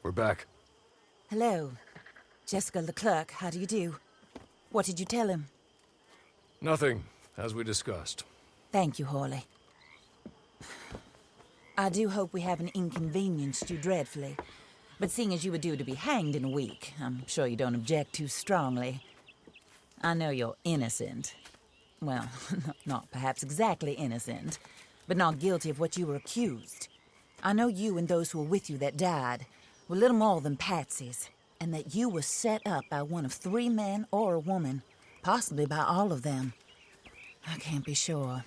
We're back. Hello. Jessica Leclerc, how do you do? What did you tell him? Nothing, as we discussed. Thank you, Hawley. I do hope we haven't inconvenienced you dreadfully. But seeing as you were due to be hanged in a week, I'm sure you don't object too strongly. I know you're innocent. Well, not perhaps exactly innocent, but not guilty of what you were accused. I know you and those who were with you that died were little more than patsies, and that you were set up by one of 3 men or a woman, possibly by all of them. I can't be sure,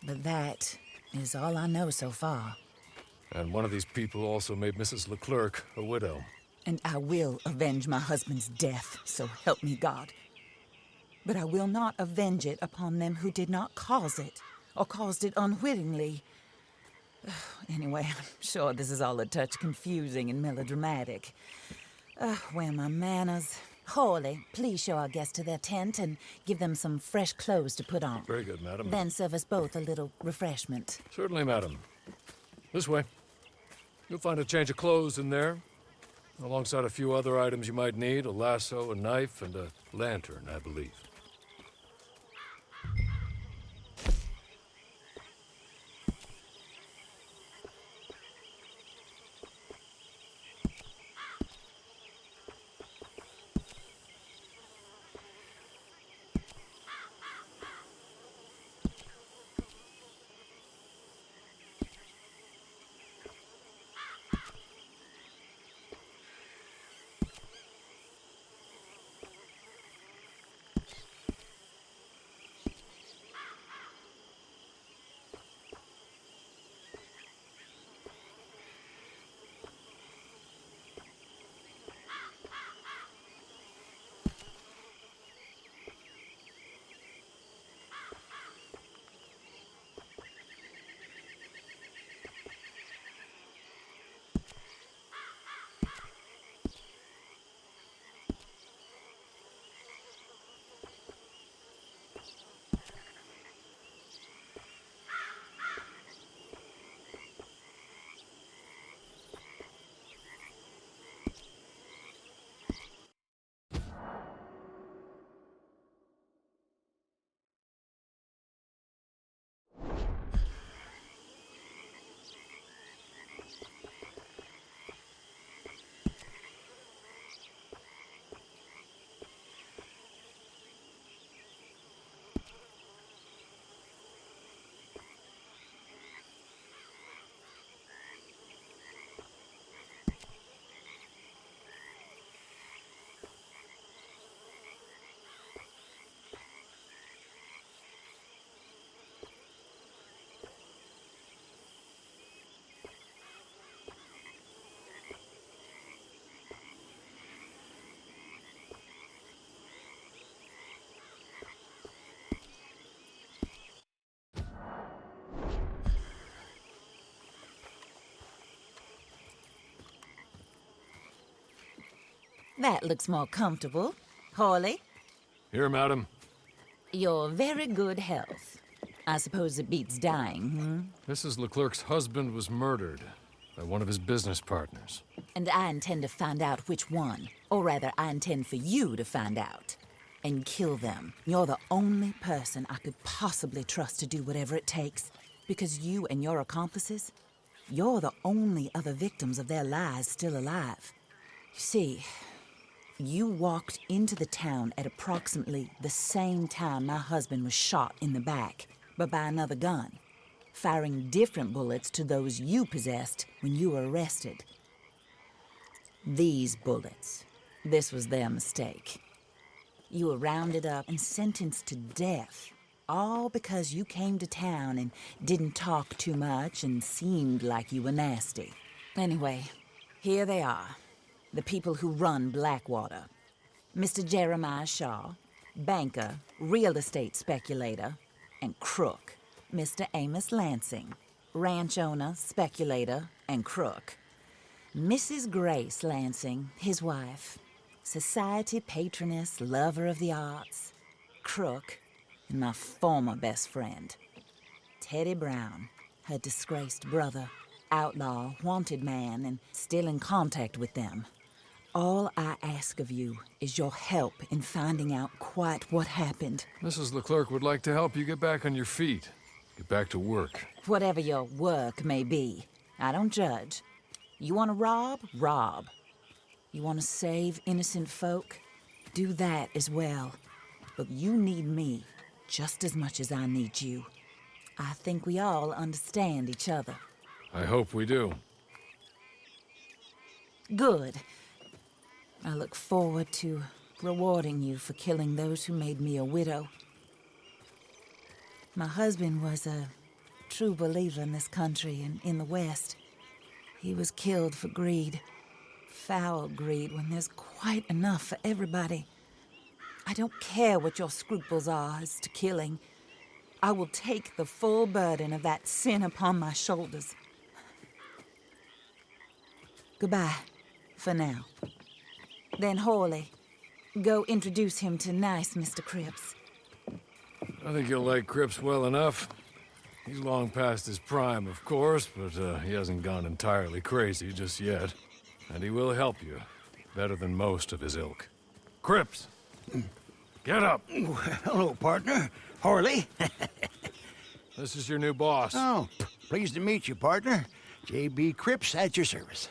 but that is all I know so far. And one of these people also made Mrs. Leclerc a widow. And I will avenge my husband's death, so help me God. But I will not avenge it upon them who did not cause it, or caused it unwittingly. Anyway, I'm sure this is all a touch confusing and melodramatic. Where are my manners? Hawley, please show our guests to their tent and give them some fresh clothes to put on. Very good, madam. Then serve us both a little refreshment. Certainly, madam. This way. You'll find a change of clothes in there, alongside a few other items you might need, a lasso, a knife, and a lantern, I believe. That looks more comfortable. Hawley, Here, madam. you're very good health. I suppose it beats dying, Mrs. Leclerc's husband was murdered by one of his business partners. And I intend to find out which one. Or rather, I intend for you to find out. And kill them. You're the only person I could possibly trust to do whatever it takes. Because you and your accomplices, you're the only other victims of their lies still alive. You see, you walked into the town at approximately the same time my husband was shot in the back, but by another gun, firing different bullets to those you possessed when you were arrested. These bullets, this was their mistake. You were rounded up and sentenced to death, all because you came to town and didn't talk too much and seemed like you were nasty. Anyway, here they are. The people who run Blackwater. Mr. Jeremiah Shaw, banker, real estate speculator, and crook. Mr. Amos Lansing, ranch owner, speculator, and crook. Mrs. Grace Lansing, his wife, society patroness, lover of the arts, crook, and my former best friend. Teddy Brown, her disgraced brother. outlaw, wanted man, and still in contact with them. All I ask of you is your help in finding out quite what happened. Mrs. Leclerc would like to help you get back on your feet. Get back to work. Whatever your work may be, I don't judge. You want to rob? Rob. You want to save innocent folk? Do that as well. But you need me just as much as I need you. I think we all understand each other. I hope we do. Good. I look forward to rewarding you for killing those who made me a widow. My husband was a true believer in this country and in the West. He was killed for greed. Foul greed when there's quite enough for everybody. I don't care what your scruples are as to killing. I will take the full burden of that sin upon my shoulders. Goodbye, for now. Then Hawley, go introduce him to nice Mr. Cripps. I think you'll like Cripps well enough. He's long past his prime, of course, but he hasn't gone entirely crazy just yet. And he will help you, better than most of his ilk. Cripps! Get up! Hello, partner. Harley. This is your new boss. Oh, pleased to meet you, partner. J.B. Cripps at your service.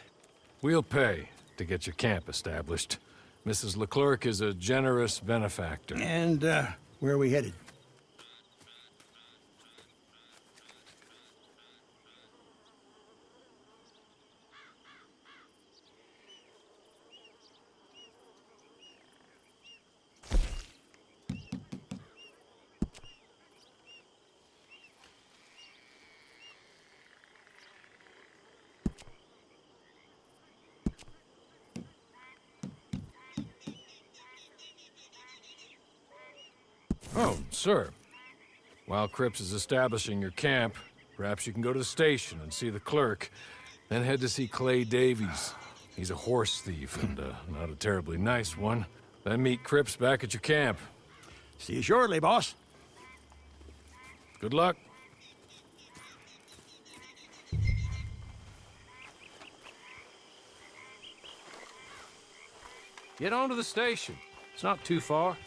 We'll pay to get your camp established. Mrs. Leclerc is a generous benefactor. And, where are we headed? Oh, sir. While Cripps is establishing your camp, perhaps you can go to the station and see the clerk, then head to see Clay Davies. He's a horse thief, and not a terribly nice one. Then meet Cripps back at your camp. See you shortly, boss. Good luck. Get on to the station. It's not too far.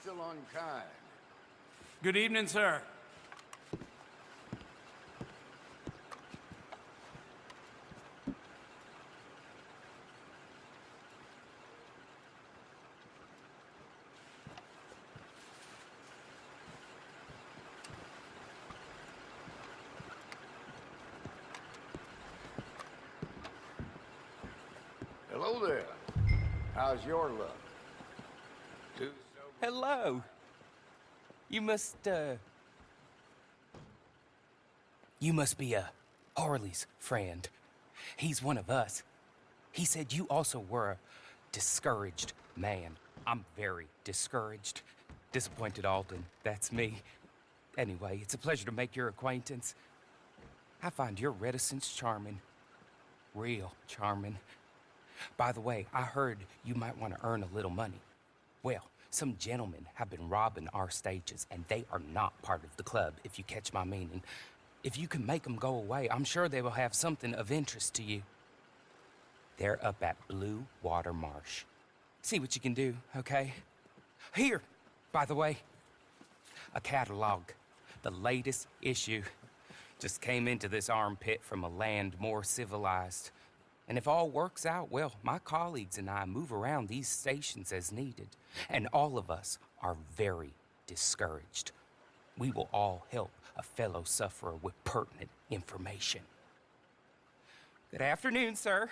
still unkind. Good evening, sir. Hello there. How's your luck? Two sober- Hello. You must be Harley's friend. He's one of us. He said you also were a discouraged man. I'm very discouraged. Disappointed Alden, that's me. Anyway, it's a pleasure to make your acquaintance. I find your reticence charming. Real charming. By the way, I heard you might want to earn a little money. Well, some gentlemen have been robbing our stages, and they are not part of the club, if you catch my meaning. If you can make them go away, I'm sure they will have something of interest to you. They're up at Blue Water Marsh. See what you can do, okay? Here, by the way, a catalog. The latest issue. Just came into this armpit from a land more civilized. And if all works out, well, my colleagues and I move around these stations as needed. And all of us are very discouraged. We will all help a fellow sufferer with pertinent information. Good afternoon, sir.